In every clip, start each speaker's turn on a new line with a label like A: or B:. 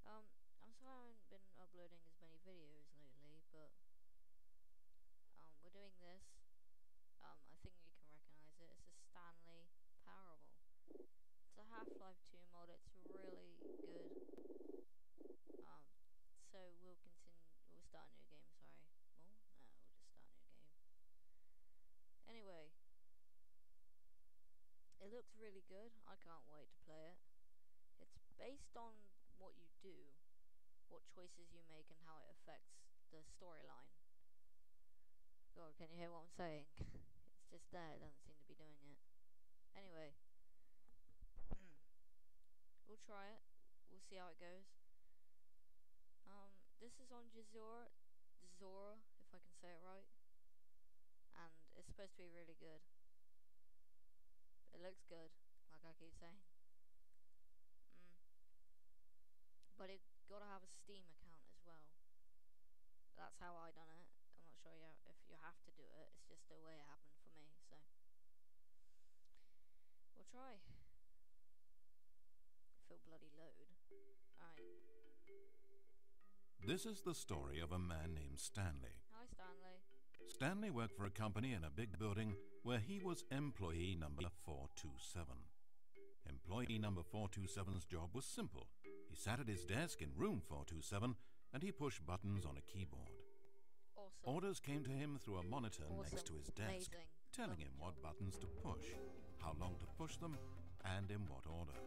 A: I'm sorry I haven't been uploading as many videos lately, but we're doing this. I think you can recognize it. It's a Stanley parable. It's a Half-Life 2 mod. It's really good. So we'll continue. We'll start a new game. Sorry. Well, no, we'll just start a new game. Anyway, it looks really good. I can't wait to play it. It's based on what you do, what choices you make, and how it affects the storyline. God, can you hear what I'm saying? It's just there, it doesn't seem to be doing it. Anyway, we'll try it. We'll see how it goes. This is on Zora, if I can say it right. And it's supposed to be really good. It looks good, like I keep saying. But it gotta have a Steam account as well. That's how I done it. I'm not sure if you have to do it. It's just the way it happened for me. So we'll try. If it'll bloody load. Alright.
B: This is the story of a man named Stanley.
A: Hi, Stanley.
B: Stanley worked for a company in a big building where he was employee number 427. Employee number 427's job was simple. He sat at his desk in room 427 and he pushed buttons on a keyboard.
A: Awesome.
B: Orders came to him through a monitor next to his desk,
A: Amazing.
B: telling him what buttons to push, how long to push them, and in what order.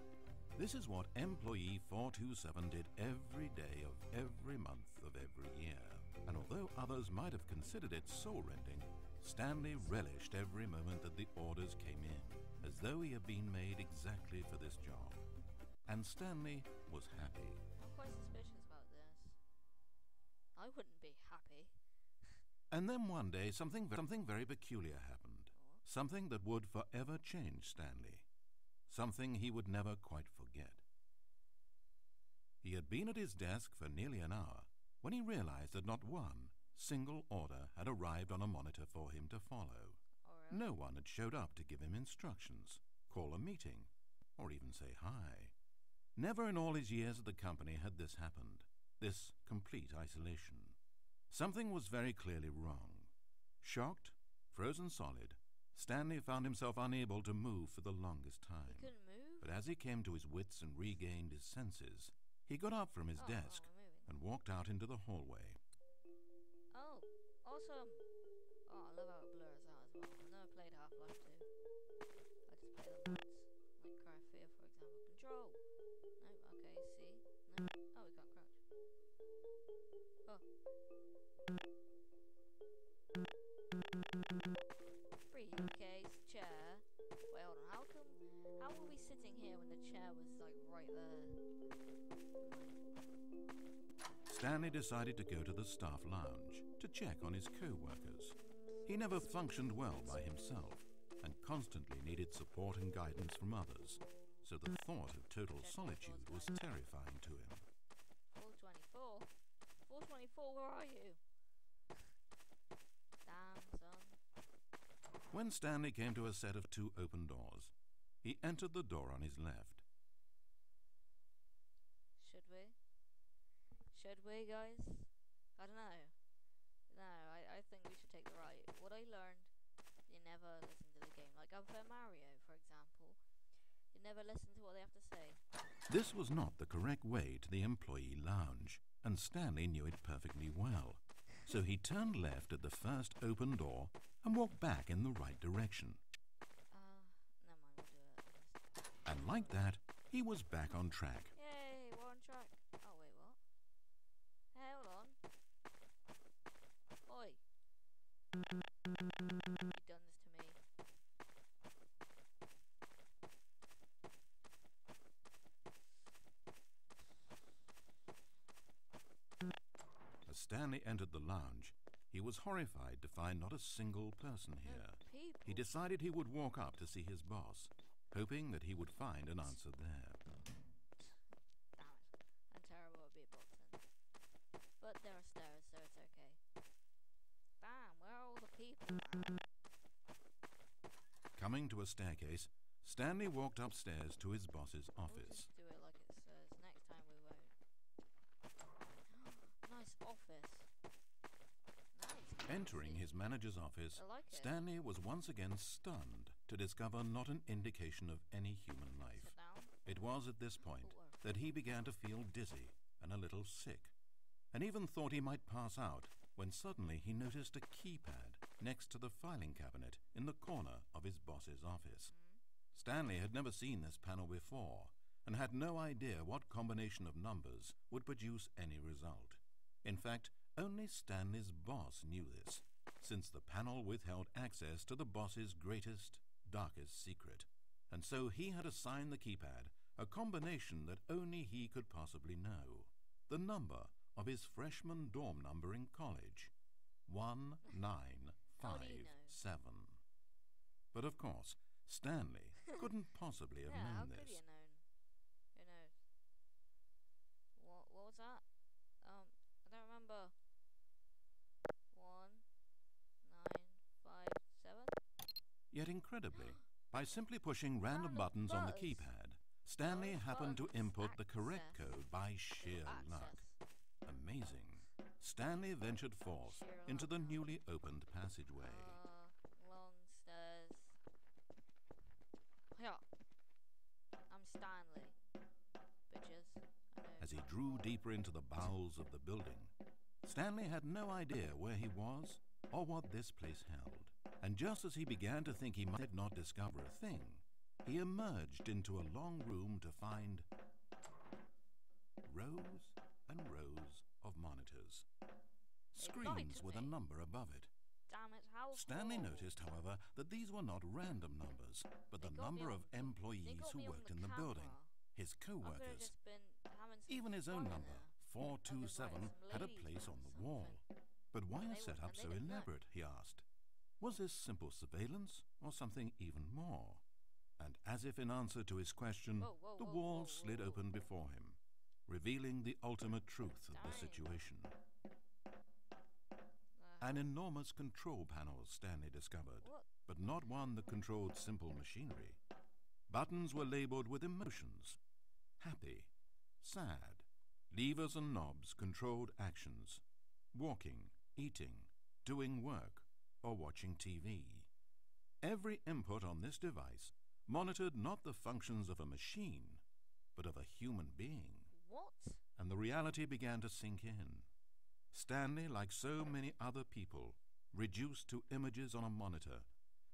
B: This is what employee 427 did every day of every month of every year. And although others might have considered it soul-rending, Stanley relished every moment that the orders came in, as though he had been made exactly for this job. And Stanley was happy.
A: I'm quite suspicious about this. I wouldn't be happy.
B: And then one day something very peculiar happened.
A: What?
B: Something that would forever change Stanley. Something he would never quite forget. He had been at his desk for nearly an hour when he realized that not one single order had arrived on a monitor for him to follow.
A: Oh, really?
B: No one had showed up to give him instructions, call a meeting, or even say hi. Never in all his years at the company had this happened, this complete isolation. Something was very clearly wrong. Shocked, frozen solid, Stanley found himself unable to move for the longest time.
A: He couldn't move?
B: But as he came to his wits and regained his senses, he got up from his desk and walked out into the hallway.
A: Oh, awesome! Oh, I love how it blurs out as well. I've never played Half-Life 2. I just play them once. Like Cry of Fear, for example. Control! No, okay, C. No. Oh, we can't crouch. Oh. Briefcase, chair. Wait, hold on. How were we sitting here when the chair was like right there?
B: Stanley decided to go to the staff lounge to check on his co-workers. He never functioned well by himself and constantly needed support and guidance from others, so the thought of total solitude was terrifying to him.
A: 424? 424, where are you? Damn, son.
B: When Stanley came to a set of two open doors, he entered the door on his left.
A: Should we? Should we, guys? I don't know. No, I think we should take the right. What I learned, you never listen to the game. Like Super Mario, for example. You never listen to what they have to say.
B: This was not the correct way to the employee lounge, and Stanley knew it perfectly well. So he turned left at the first open door and walked back in the right direction.
A: Never mind, we'll do it.
B: And like that, he was back on track.
A: Yay, we're on track. Oh, wait, what? Hey, hold on. Oi. You've done this to me.
B: As Stanley entered the lounge, he was horrified to find not a single person here.
A: People.
B: He decided he would walk up to see his boss, hoping that he would find an answer there.
A: Damn it. I'm terrible at beatboxing. But there are stairs, so it's okay. Damn, where are all the people, man?
B: Coming to a staircase, Stanley walked upstairs to his boss's
A: We'll
B: office.
A: just do it like it says. Next time we won't. nice office. Nice.
B: Entering his manager's office,
A: I like it.
B: Stanley was once again stunned to discover not an indication of any human life.
A: Sit down.
B: It was at this point that he began to feel dizzy and a little sick, and even thought he might pass out when suddenly he noticed a keypad next to the filing cabinet in the corner of his boss's office. Stanley had never seen this panel before and had no idea what combination of numbers would produce any result. In fact, only Stanley's boss knew this, since the panel withheld access to the boss's greatest, darkest secret, and so he had assigned the keypad a combination that only he could possibly know: the number of his freshman dorm number in college, 1957. But of course, Stanley couldn't possibly have
A: How
B: known
A: could
B: this.
A: you known? Who knows? What was that? I don't remember. 1957.
B: Yet incredibly, by simply pushing random buttons on the keypad, Stanley happened to input the correct code by sheer luck. Amazing. Stanley ventured forth into the newly opened passageway.
A: Long stairs. Yeah. I'm Stanley. Bitches. I know.
B: As he drew deeper into the bowels of the building, Stanley had no idea where he was or what this place held. And just as he began to think he might not discover a thing, he emerged into a long room to find rows and rows of monitors, screens with a number above it.
A: Damn it, how
B: Stanley
A: cool.
B: noticed, however, that these were not random numbers, but the
A: They got me
B: number
A: on-
B: of employees
A: they got
B: who
A: me on
B: worked
A: the
B: in the building,
A: camera.
B: his
A: I could have
B: co-workers.
A: just been having some
B: Even his own
A: fun in
B: number,
A: there.
B: 427, had a place on the wall. But why a setup so elaborate, he asked. Was this simple surveillance or something even more? And as if in answer to his question, the wall slid open before him, revealing the ultimate truth of the situation. An enormous control panel, Stanley discovered,
A: What?
B: but not one that controlled simple machinery. Buttons were labeled with emotions: happy, sad. Levers and knobs controlled actions: walking, eating, doing work, or watching TV. Every input on this device monitored not the functions of a machine, but of a human being.
A: What?
B: And the reality began to sink in. Stanley, like so many other people, reduced to images on a monitor,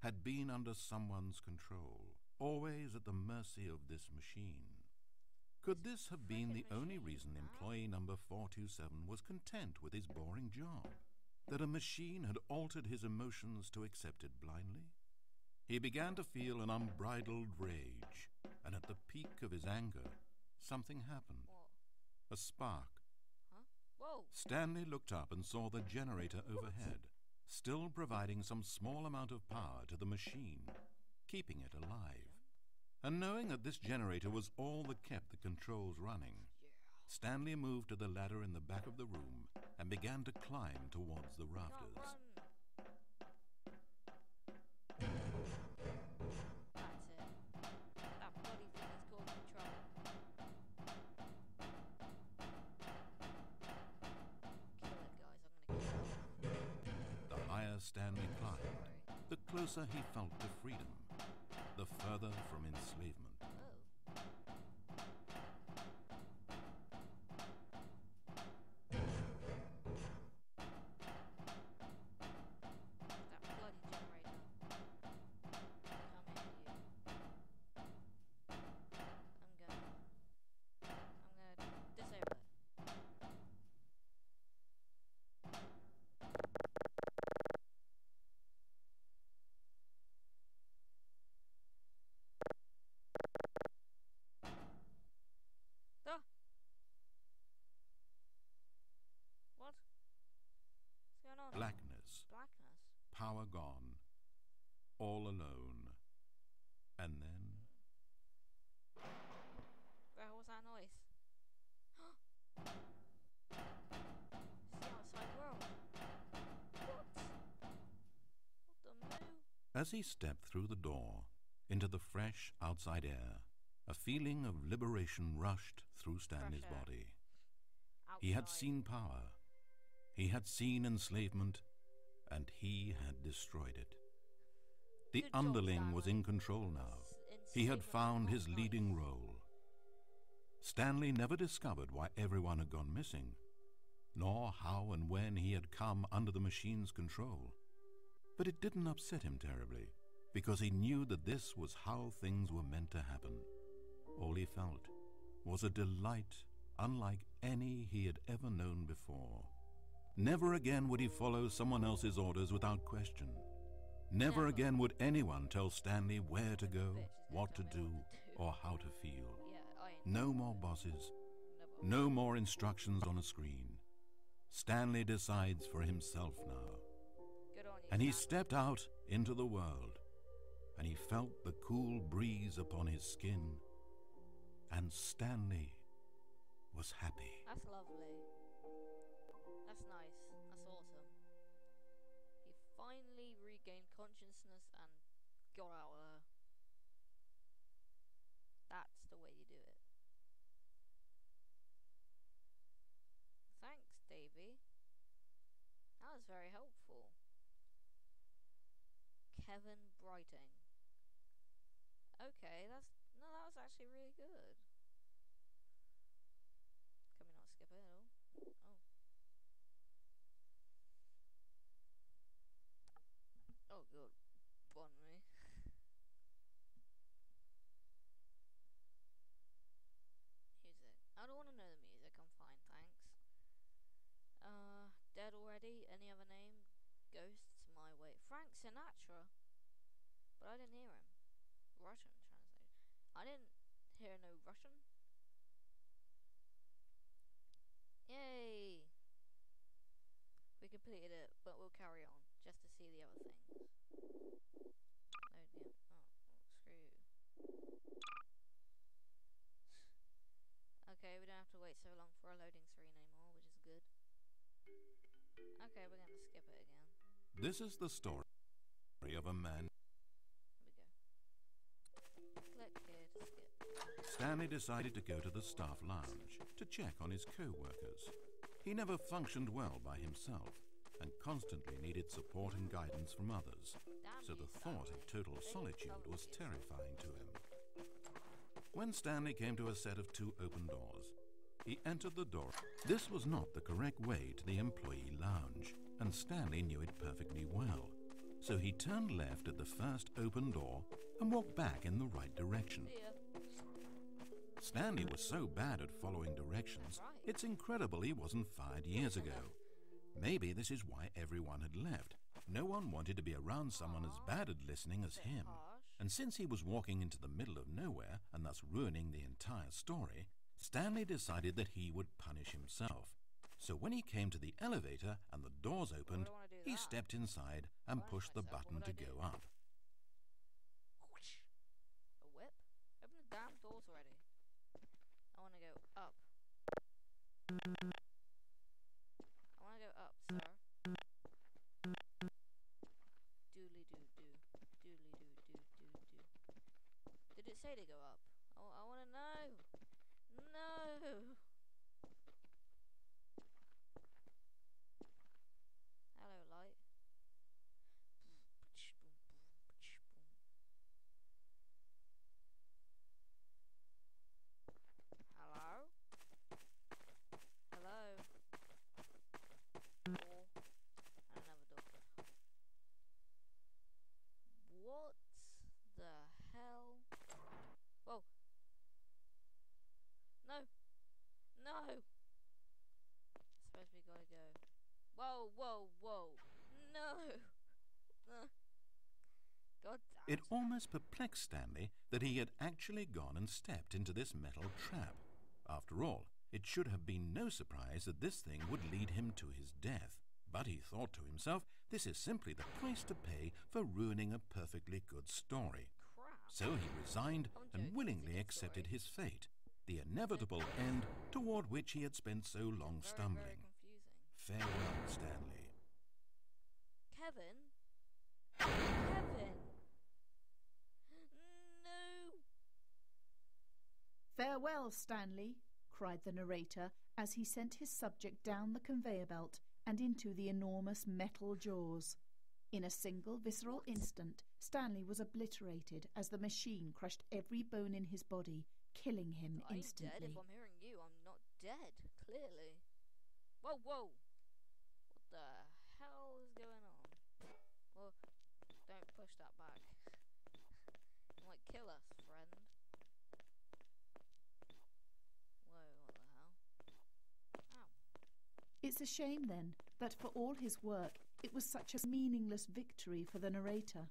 B: had been under someone's control, always at the mercy of this machine. Could this have been the only reason employee number 427 was content with his boring job? That a machine had altered his emotions to accept it blindly? He began to feel an unbridled rage, and at the peak of his anger, something happened.
A: What?
B: A spark.
A: Huh? Whoa.
B: Stanley looked up and saw the generator overhead, still providing some small amount of power to the machine, keeping it alive. And knowing that this generator was all that kept the controls running, Stanley moved to the ladder in the back of the room and began to climb towards the rafters.
A: Not run. That's it. That bloody thing is called control. Kill it, guys. I'm gonna kill it.
B: The higher Stanley climbed, the closer he felt to freedom, the further from enslavement.
A: That bloody generator. Come here, you. I'm gonna disable it. Ah! What? What's going on?
B: Blackness,
A: Blackness.
B: power gone, all alone. And then
A: Where was that noise? It's the outside world. What? What the moo?
B: as he stepped through the door into the fresh outside air, a feeling of liberation rushed through Stanley's
A: Fresh air.
B: body. He had
A: Outside.
B: seen power, He had seen enslavement, and he had destroyed it. The
A: Good job,
B: underling was
A: Stanley.
B: in control now. He had found his leading role. Stanley never discovered why everyone had gone missing, nor how and when he had come under the machine's control. But it didn't upset him terribly, because he knew that this was how things were meant to happen. All he felt was a delight unlike any he had ever known before. Never again would he follow someone else's orders without question. Never again would anyone tell Stanley where to go, what to do, or how to feel. No more bosses, no more instructions on a screen. Stanley decides for himself now. And he stepped out into the world, and he felt the cool breeze upon his skin, and Stanley was happy.
A: That's lovely. That's nice. That's awesome. He finally regained consciousness and got out of there. That's the way you do it. Thanks, Davey. That was very helpful. Kevin Brighting. Okay, that was actually really good. Can we not skip it at all? Oh god, pardon me. Music. I don't want to know the music, I'm fine, thanks. Dead already? Any other name? Ghosts my way. Frank Sinatra? But I didn't hear him. Russian translation. I didn't hear no Russian. Yay! We completed it, but we'll carry on, just to see the other things. Load the... screw you. Okay, we don't have to wait so long for a loading screen anymore, which is good. Okay, we're gonna skip it again.
B: This is the story of a man.
A: Here we go. Click here to skip.
B: Stanley decided to go to the staff lounge to check on his co-workers. He never functioned well by himself and constantly needed support and guidance from others, so the thought of total solitude was terrifying to him. When Stanley came to a set of 2 open doors, he entered the door. This was not the correct way to the employee lounge, and Stanley knew it perfectly well. So he turned left at the first open door and walked back in the right direction. Stanley was so bad at following directions, it's incredible he wasn't fired years ago. Maybe this is why everyone had left. No one wanted to be around someone as bad at listening as him. And since he was walking into the middle of nowhere and thus ruining the entire story, Stanley decided that he would punish himself. So when he came to the elevator and the doors opened, he stepped inside and pushed the button to go up.
A: A whip? Open the damn doors already. I want to go up. I want to go up, sir. Doodly doo doo. Doodly doo doo doo doo. Did it say to go up? I want to know. No. Hello, light. Hello? Hello? Door. And another door. What the hell? Whoa. No. No. I suppose we gotta go. Whoa, whoa, whoa. No. God damn.
B: It almost perplexed Stanley that he had actually gone and stepped into this metal trap. After all, it should have been no surprise that this thing would lead him to his death. But he thought to himself, this is simply the price to pay for ruining a perfectly good story.
A: Crap.
B: So he resigned and willingly accepted his fate, the inevitable end toward which he had spent so long stumbling.
A: Very confusing.
B: Farewell, Stanley.
A: Kevin? Kevin! No!
C: "Farewell, Stanley," cried the narrator as he sent his subject down the conveyor belt and into the enormous metal jaws. In a single visceral instant, Stanley was obliterated as the machine crushed every bone in his body, killing him
A: I ain't
C: instantly.
A: dead. If I'm hearing you, I'm not dead, clearly. Whoa, whoa! What the hell is going on? Well, don't push that back. It might kill us, friend. Whoa, what the hell? Ow.
C: It's a shame, then, that for all his work, it was such a meaningless victory for the narrator.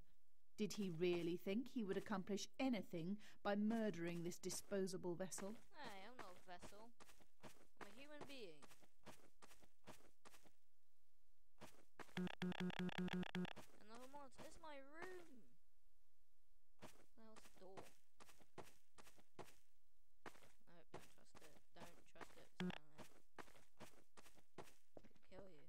C: Did he really think he would accomplish anything by murdering this disposable vessel?
A: Hey, I'm not a vessel. I'm a human being. Another monster. It's my room. The hell's the door? Nope, don't trust it. Don't trust it, Stanley. Could kill you.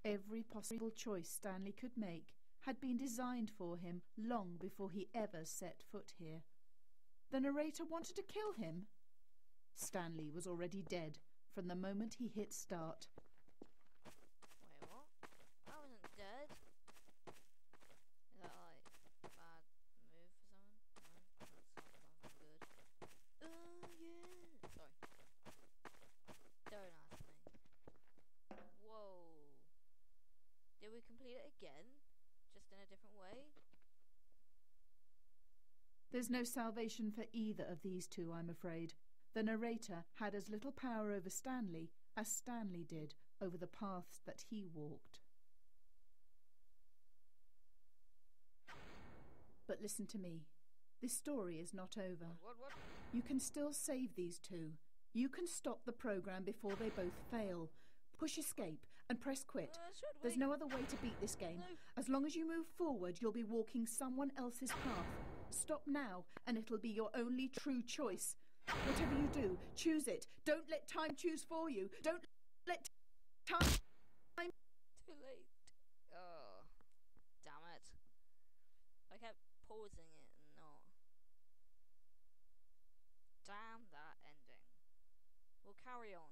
C: Every possible choice Stanley could make had been designed for him long before he ever set foot here. The narrator wanted to kill him. Stanley was already dead from the moment he hit start.
A: Wait, what? I wasn't dead. Is that like a bad move for someone? No, that's not something good. Yeah. Sorry. Don't ask me. Whoa. Did we complete it again? Just in a different way?
C: There's no salvation for either of these two, I'm afraid. The narrator had as little power over Stanley as Stanley did over the paths that he walked. But listen to me. This story is not over.
A: What?
C: You can still save these two. You can stop the program before they both fail. Push escape and press quit. There's no other way to beat this game.
A: No.
C: As long as you move forward, you'll be walking someone else's path. Stop now, and it'll be your only true choice. Whatever you do, choose it. Don't let time choose for you. Don't let time...
A: Too late. Oh, damn it. I kept pausing it and not. Damn that ending. We'll carry on.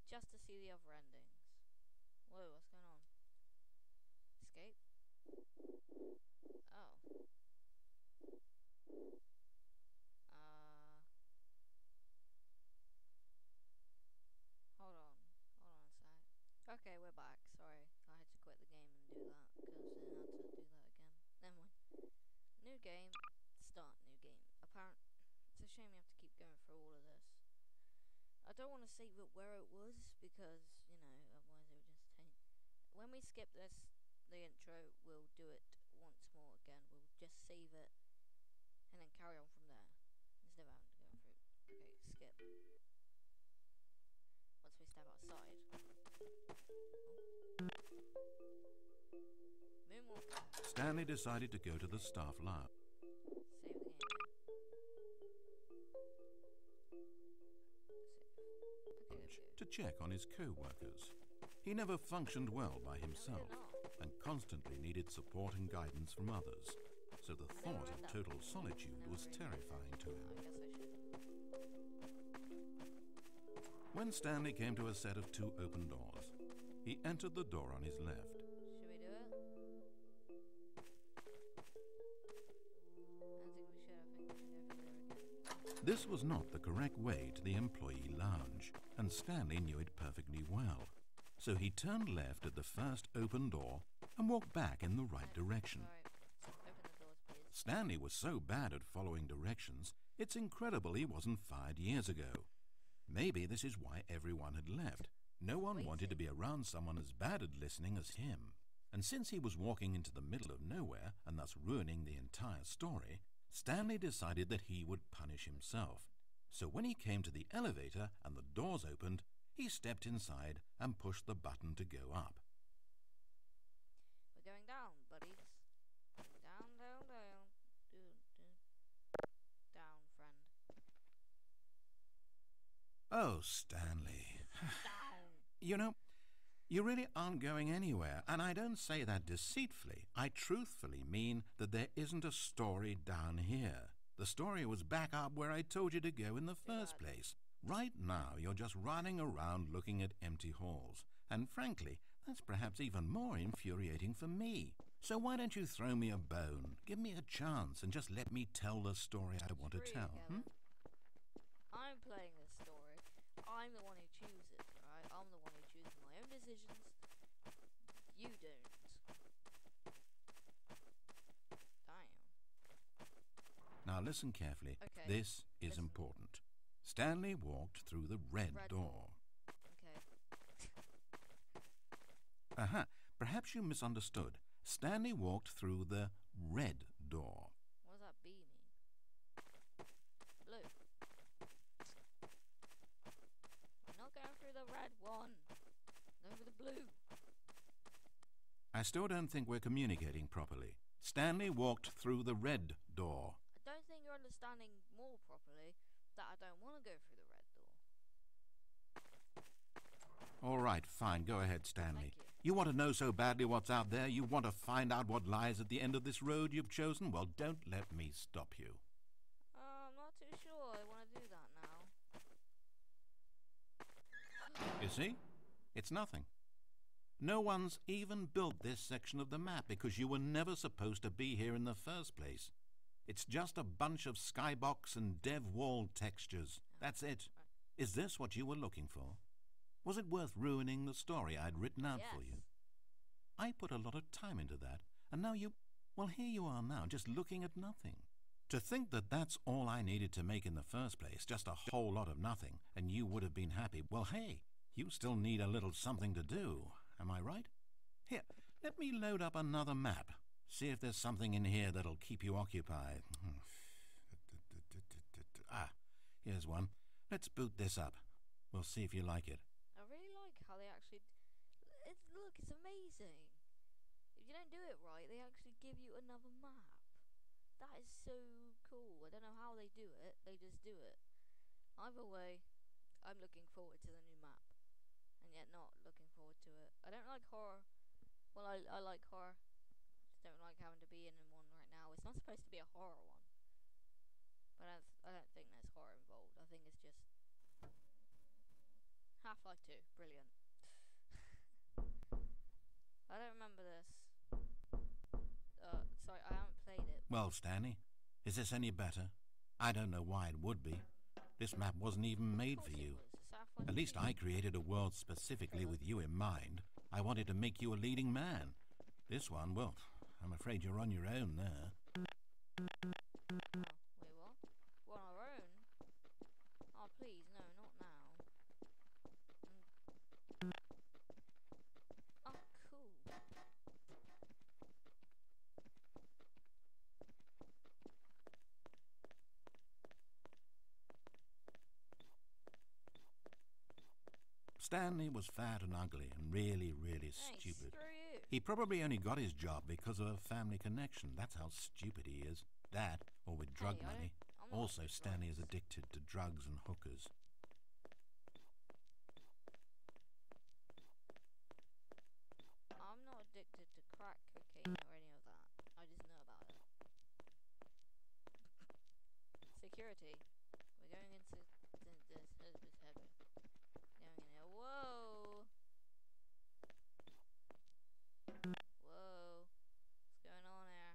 A: Just to see the other endings. Whoa, what's going on? Escape? Oh. Hold on a sec. Okay, we're back. Sorry, I had to quit the game and do that because I had to do that again. Never mind. New game. Start new game. It's a shame you have to keep going through all of this. I don't want to save it where it was because, you know, otherwise it would just take... When we skip the intro, we'll do it once more again. We'll just save it and then carry on from there instead of having to go through. Okay, skip. Once we step outside. Oh. Moonwalk.
B: Stanley decided to go to the staff lounge
A: Save the game.
B: to check on his co-workers. He never functioned well by himself and constantly needed support and guidance from others, so the thought of total solitude was terrifying to him.
A: I guess I should.
B: When Stanley came to a set of two open doors, he entered the door on his left.
A: Should we do it? I think we should. I think we should go through there again.
B: This was not the correct way to the employee lounge, and Stanley knew it perfectly well. So he turned left at the first open door and walked back in the right direction.
A: Alright, open the doors, please.
B: Stanley was so bad at following directions, it's incredible he wasn't fired years ago. Maybe this is why everyone had left. No one wanted to be around someone as bad at listening as him. And since he was walking into the middle of nowhere and thus ruining the entire story, Stanley decided that he would punish himself. So when he came to the elevator and the doors opened, he stepped inside and pushed the button to go up.
A: We're going down, buddies. Down, down, down. Down, friend.
B: Oh, Stanley.
A: Down.
B: You know, You really aren't going anywhere, and I don't say that deceitfully. I truthfully mean that there isn't a story down here. The story was back up where I told you to go in the first place. Right now, you're just running around looking at empty halls. And frankly, that's perhaps even more infuriating for me. So why don't you throw me a bone, give me a chance, and just let me tell the story I want to tell?
A: I'm playing this story. I'm the one who chooses, right? I'm the one who chooses my own decisions. You don't. Damn.
B: Now listen carefully.
A: Okay.
B: This is
A: Listen.
B: important. Stanley walked through the red door.
A: Okay.
B: Aha, perhaps you misunderstood. Stanley walked through the red door.
A: What does that B mean? Blue. I'm not going through the red one. I'm going through the blue.
B: I still don't think we're communicating properly. Stanley walked through the red door.
A: I don't think you're understanding more properly that I don't want to go through the red door.
B: All right, fine. Go ahead, Stanley.
A: Thank you.
B: You want to know so badly what's out there? You want to find out what lies at the end of this road you've chosen? Well, don't let me stop you.
A: I'm not too sure I want to do that now.
B: You see? It's nothing. No one's even built this section of the map because you were never supposed to be here in the first place. It's just a bunch of skybox and dev wall textures. That's it. Is this what you were looking for? Was it worth ruining the story I'd written out for you? I put a lot of time into that, and now well, here you are now, just looking at nothing. To think that that's all I needed to make in the first place, just a whole lot of nothing, and you would have been happy. Well, hey, you still need a little something to do. Am I right? Here, let me load up another map. See if there's something in here that'll keep you occupied. Ah, here's one. Let's boot this up. We'll see if you like it.
A: I really like how they actually... Look, it's amazing. If you don't do it right, they actually give you another map. That is so cool. I don't know how they do it. They just do it. Either way, I'm looking forward to the new map. And yet not looking forward to it. I don't like horror. Well, I like horror. Just don't like having to be in one right now. It's not supposed to be a horror one. But I don't think there's horror involved. I think it's just... Half-Life 2. Brilliant. I don't remember this. Sorry, I haven't played it.
B: Well, Stanley, is this any better? I don't know why it would be. This map wasn't even made for you. At least I created a world specifically with you in mind. I wanted to make you a leading man. This one, well, I'm afraid you're on your own there.
A: Wait, what? We're on our own? Oh, please, no, not now. Oh, cool.
B: Stanley was fat and ugly and really, really stupid.
A: Screw you.
B: He probably only got his job because of a family connection. That's how stupid he is. That, or with drug money. Also, Stanley is addicted to drugs and hookers.
A: I'm not addicted to crack cocaine or any of that. I just know about it. Security. We're going into this heavy. Going in here. Whoa. Whoa. What's going on here?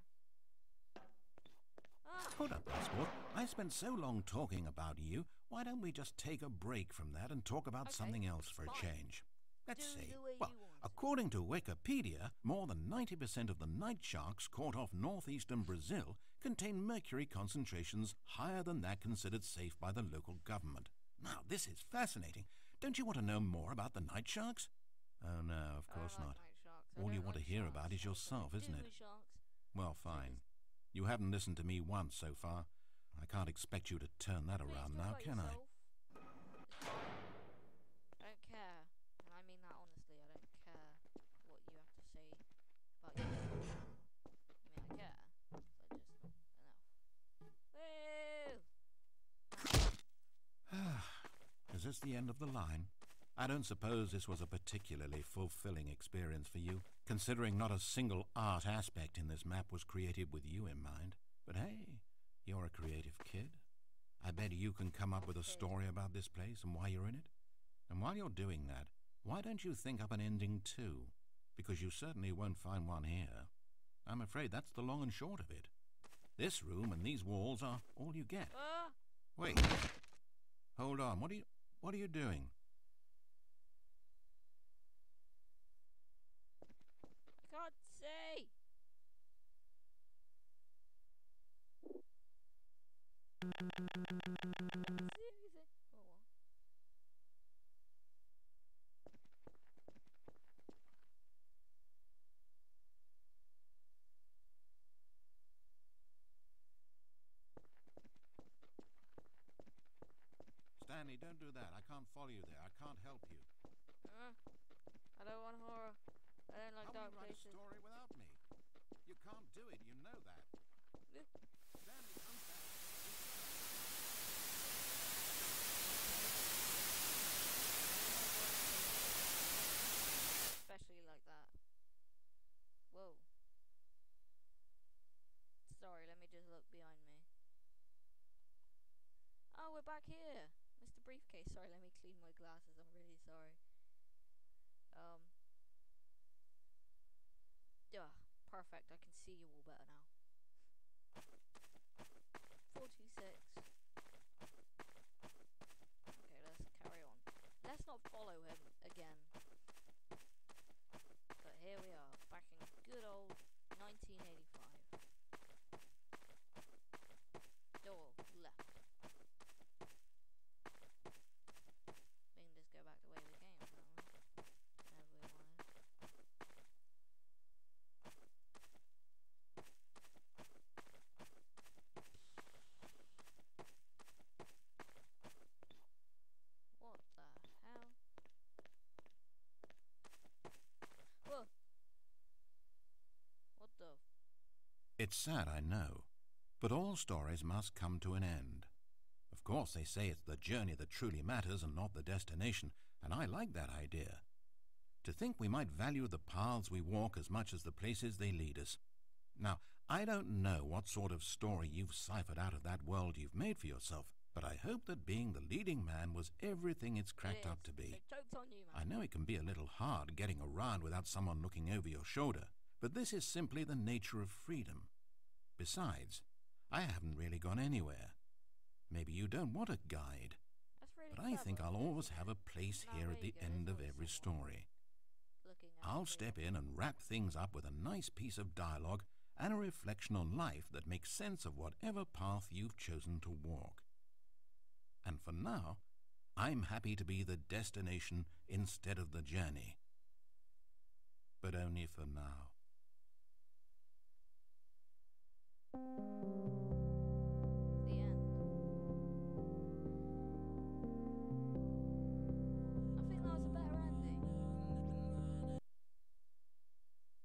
A: Ah!
B: Hold up, Passport. I spent so long talking about you. Why don't we just take a break from that and talk about something else for a change? Let's see. Well, according to Wikipedia, more than 90% of the night sharks caught off northeastern Brazil contain mercury concentrations higher than that considered safe by the local government. Now, this is fascinating. Don't you want to know more about the night sharks? Oh, no, of course not. All you want to hear about is yourself, isn't it? Well, fine. You haven't listened to me once so far. I can't expect you to turn that around now, can I?
A: I don't care. And I mean that honestly. I don't care what you have to say about yourself. I mean, I care. But just enough. Woo!
B: Is this the end of the line? I don't suppose this was a particularly fulfilling experience for you, considering not a single art aspect in this map was created with you in mind. But hey, you're a creative kid. I bet you can come up with a story about this place and why you're in it. And while you're doing that, why don't you think up an ending too? Because you certainly won't find one here. I'm afraid that's the long and short of it. This room and these walls are all you get. Wait. Hold on. What are you doing?
A: I can't see. Seriously? Oh, well.
B: Stanley, don't do that. I can't follow you there. I can't help you.
A: I don't want horror. I don't like
B: How
A: dark
B: will you write a
A: places.
B: story without me? You can't do it. You know that. Stanley, come back.
A: Especially like that. Whoa. Sorry, let me just look behind me. Oh, we're back here. Mr. Briefcase. Sorry, let me clean my glasses. I'm really sorry. Perfect. I can see you all better now. 426. Okay, let's carry on. Let's not follow him again. But here we are, back in good old 1985. Door left. We can just go back the way we came, can't we? Whenever we wanted. What the hell? Whoa! What the?
B: It's sad, I know, but all stories must come to an end. Of course, they say it's the journey that truly matters and not the destination, and I like that idea. To think we might value the paths we walk as much as the places they lead us. Now, I don't know what sort of story you've ciphered out of that world you've made for yourself, but I hope that being the leading man was everything it's cracked up to be.
A: So joke's on you, man.
B: I know it can be a little hard getting around without someone looking over your shoulder, but this is simply the nature of freedom. Besides, I haven't really gone anywhere. Maybe you don't want a guide,
A: That's really
B: but I think
A: clever,
B: I'll always
A: isn't
B: have
A: it?
B: a place
A: Now,
B: here
A: there
B: at
A: you
B: the
A: go,
B: end
A: there's
B: of
A: always
B: every
A: someone
B: story.
A: looking
B: I'll
A: out for
B: step
A: you.
B: in and wrap things up with a nice piece of dialogue and a reflection on life that makes sense of whatever path you've chosen to walk. And for now, I'm happy to be the destination instead of the journey. But only for now.
A: The end. I think that was a better ending.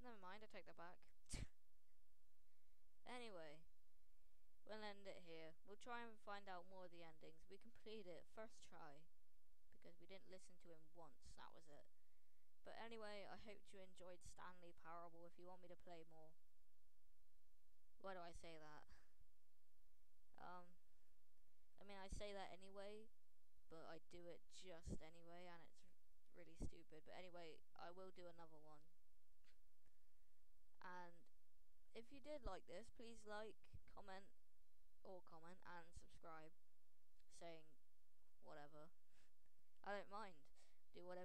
A: Never mind, I take that back. Anyway, we'll end it here. We'll try and find out more of the endings. We completed it first try because we didn't listen to him once. That was it. But anyway, I hope you enjoyed Stanley Parable. If you want me to play more, why do I say that? I mean, I say that anyway, but I do it just anyway, and it's really stupid. But anyway, I will do another one. And if you did like this, please like, comment, and subscribe. Saying whatever. I don't mind. Do whatever